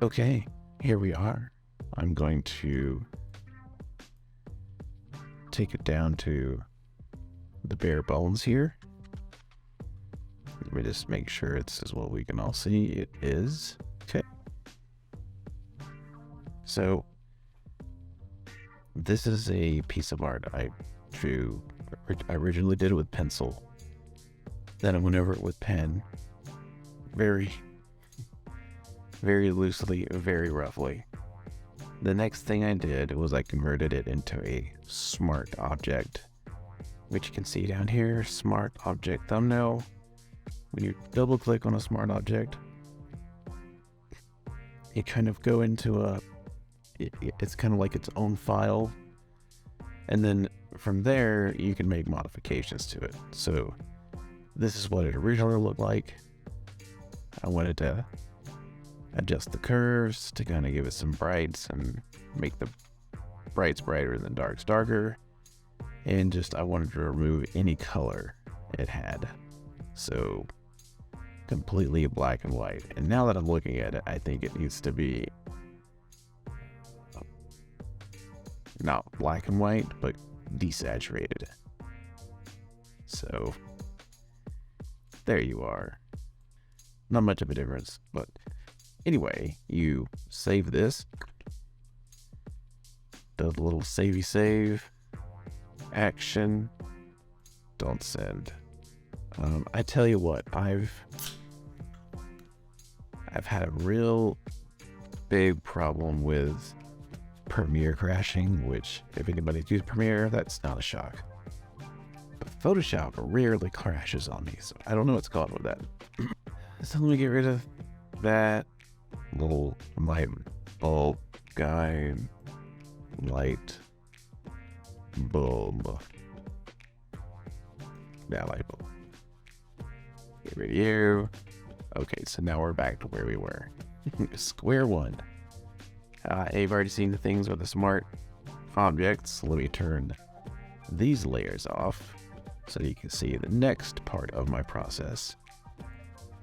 Okay, here we are. I'm going to take it down to the bare bones here. Let me just make sure it's as what we can all see. It is. Okay. So this is a piece of art I drew. I originally did it with pencil. Then I went over it with pen. Very loosely, very roughly. The next thing I did was I converted it into a smart object, which you can see down here, smart object thumbnail. When you double click on a smart object, you kind of go into it's kind of like its own file. And then from there, you can make modifications to it. So this is what it originally looked like. I wanted to adjust the curves to kind of give it some brights and make the brights brighter and the darks darker. And just, I wanted to remove any color it had. So completely black and white. And now that I'm looking at it, I think it needs to be not black and white, but desaturated. So there you are. Not much of a difference, but anyway, you save this. The little savey save action. Don't send. I tell you what, I've had a real big problem with Premiere crashing, which if anybody's used Premiere, that's not a shock. But Photoshop rarely crashes on me, so I don't know what's called with that. So let me get rid of that little light bulb guy. Light bulb. That light bulb. Get rid of you. Okay, so now we're back to where we were. Square one. You've already seen the things with the smart objects. Let me turn these layers off so you can see the next part of my process.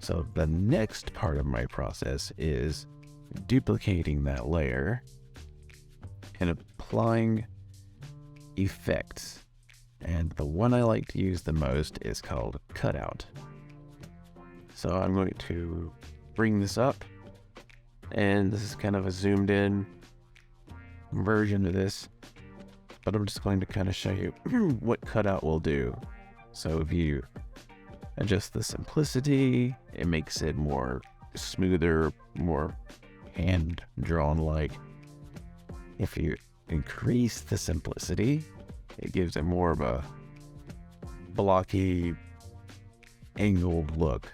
So the next part of my process is duplicating that layer and applying effects. And the one I like to use the most is called cutout. So I'm going to bring this up, and this is kind of a zoomed in version of this, but I'm just going to kind of show you what cutout will do. So if you adjust the simplicity, it makes it more smoother, more hand-drawn like. If you increase the simplicity, it gives it more of a blocky, angled look.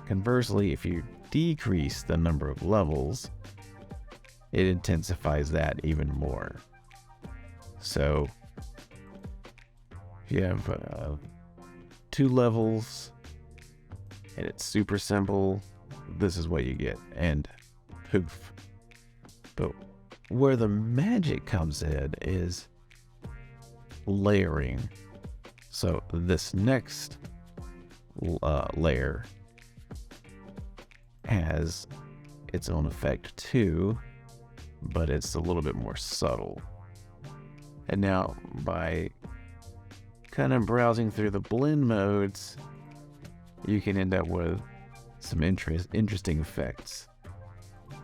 Conversely, if you decrease the number of levels, it intensifies that even more. So if you have 2 levels and it's super simple, this is what you get, and poof. But where the magic comes in is layering. So this next layer has its own effect too, but it's a little bit more subtle. And now by kind of browsing through the blend modes, you can end up with some interesting effects.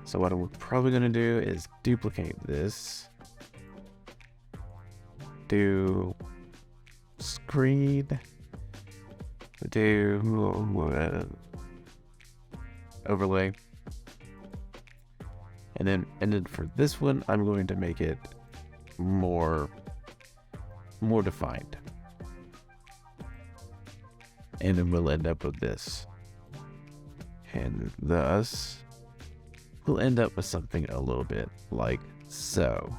So what I'm probably going to do is duplicate this, do screen, do overlay, and then for this one I'm going to make it more defined, and then we'll end up with this, and thus we'll end up with something a little bit like so.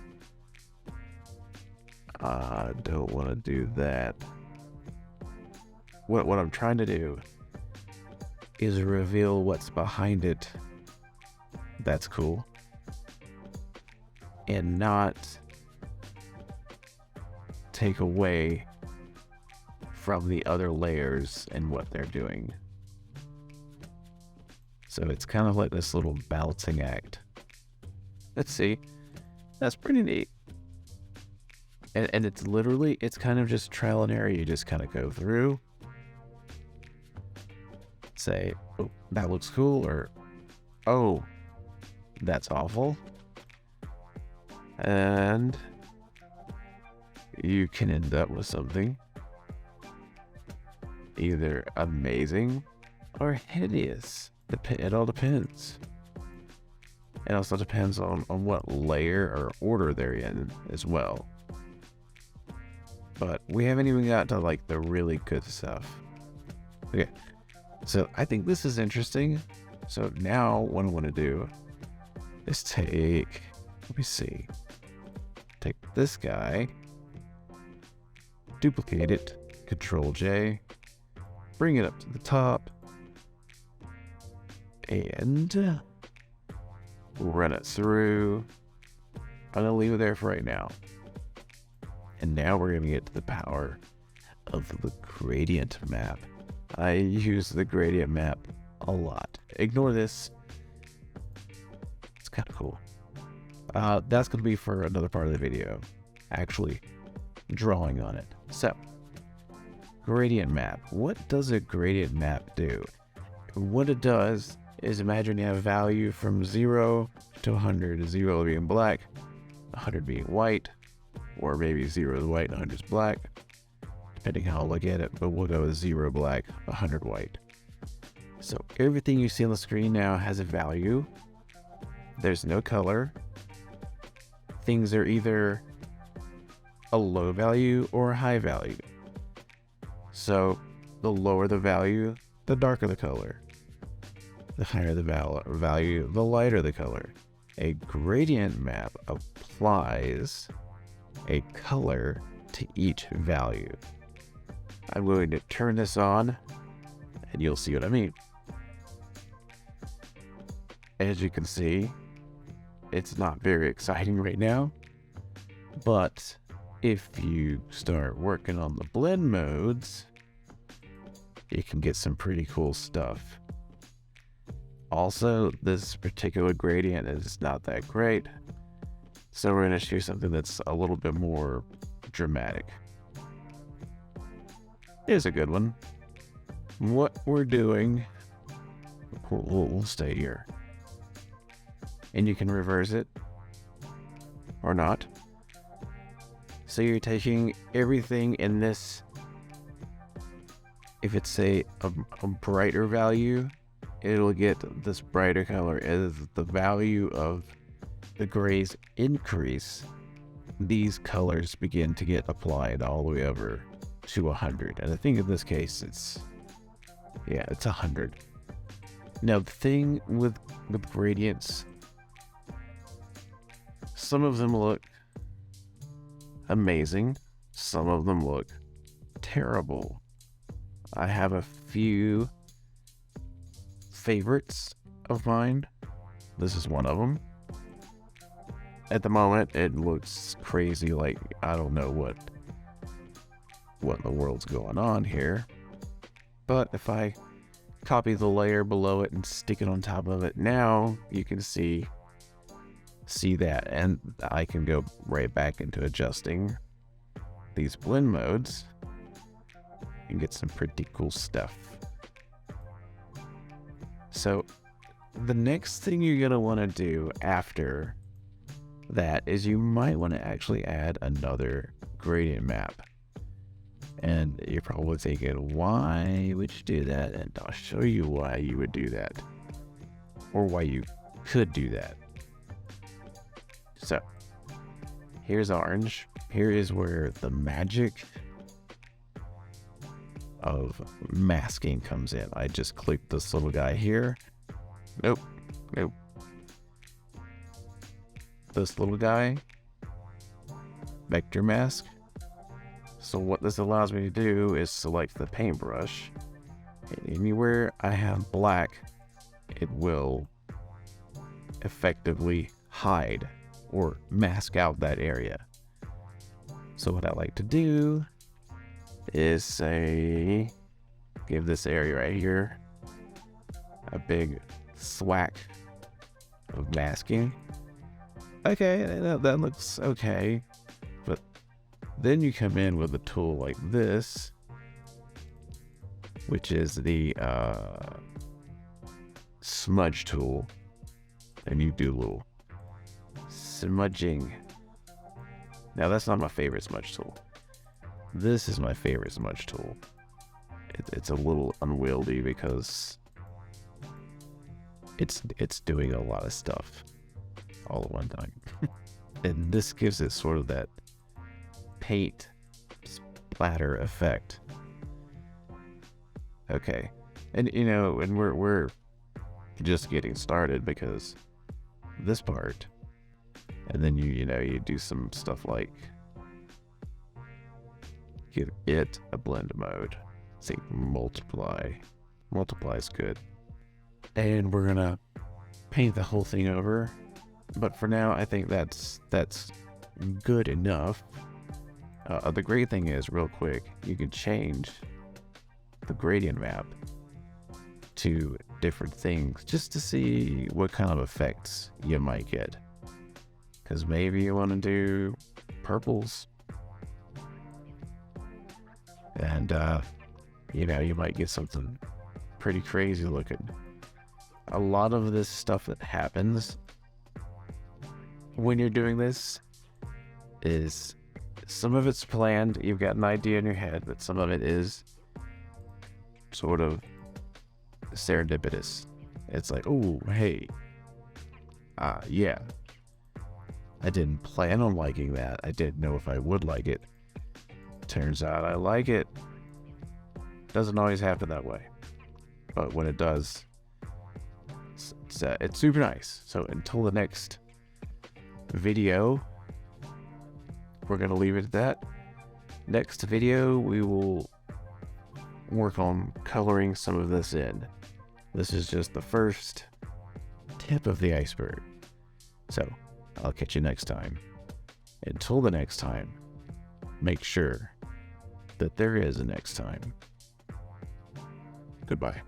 I don't want to do that. What I'm trying to do is reveal what's behind it. That's cool. And not take away from the other layers and what they're doing. So it's kind of like this little balancing act. Let's see. That's pretty neat. And it's literally, it's kind of just trial and error. You just kind of go through, say, oh, that looks cool, or, oh, that's awful. And you can end up with something either amazing or hideous. It all depends. It also depends on what layer or order they're in as well. But we haven't even got to like the really good stuff. Okay, so I think this is interesting. So now what I want to do is take, let me see, take this guy, duplicate it, Control J, bring it up to the top, and run it through. I'm gonna leave it there for right now. And now we're gonna get to the power of the gradient map. I use the gradient map a lot. Ignore this. It's kind of cool. That's gonna be for another part of the video, actually drawing on it. So, gradient map. What does a gradient map do? What it does is, imagine you have a value from 0 to 100, 0 being black, 100 being white, or maybe 0 is white and 100 is black, depending how I look at it, but we'll go with 0 black, 100 white. So everything you see on the screen now has a value. There's no color. Things are either a low value or a high value. So the lower the value, the darker the color. The higher the value, the lighter the color. A gradient map applies a color to each value. I'm going to turn this on and you'll see what I mean. As you can see, it's not very exciting right now, but if you start working on the blend modes, you can get some pretty cool stuff. Also, this particular gradient is not that great, so we're going to shoot something that's a little bit more dramatic. Here's a good one. What we're doing, we'll stay here. And you can reverse it, or not. So you're taking everything in this, if it's a brighter value, it'll get this brighter color. As the value of the grays increase, these colors begin to get applied all the way over to 100. And I think in this case, it's 100. Now the thing with gradients, some of them look amazing, some of them look terrible. I have a few favorites of mine. This is one of them. At the moment, it looks crazy, like I don't know what in the world's going on here. But if I copy the layer below it and stick it on top of it, now you can see that, and I can go right back into adjusting these blend modes and get some pretty cool stuff. So the next thing you're going to want to do after that is you might want to actually add another gradient map. And you're probably thinking, why would you do that? And I'll show you why you would do that, or why you could do that. So here's orange. Here is where the magic of masking comes in. I just click this little guy here. Nope. This little guy, vector mask. So what this allows me to do is select the paintbrush, and anywhere I have black, it will effectively hide or mask out that area. So what I like to do is say, give this area right here a big thwack of masking. Okay, that looks okay. But then you come in with a tool like this, which is the smudge tool, and you do a little smudging. Now that's not my favorite smudge tool. This is my favorite smudge tool. It's a little unwieldy because it's doing a lot of stuff all at one time. And this gives it sort of that paint splatter effect. Okay. And and we're just getting started because this part, and then you do some stuff like give it a blend mode. See, multiply is good. And we're gonna paint the whole thing over, but for now I think that's good enough. The great thing is, real quick, you can change the gradient map to different things just to see what kind of effects you might get, because maybe you want to do purples, and you might get something pretty crazy looking. A lot of this stuff that happens when you're doing this is, some of it's planned, you've got an idea in your head, but some of it is sort of serendipitous. It's like, oh, hey, yeah, I didn't plan on liking that. I didn't know if I would like it. Turns out I like it. Doesn't always happen that way, but when it does, it's super nice. So until the next video, we're gonna leave it at that. Next video, we will work on coloring some of this in. This is just the first tip of the iceberg. So I'll catch you next time. Until the next time, make sure that there is a next time. Goodbye.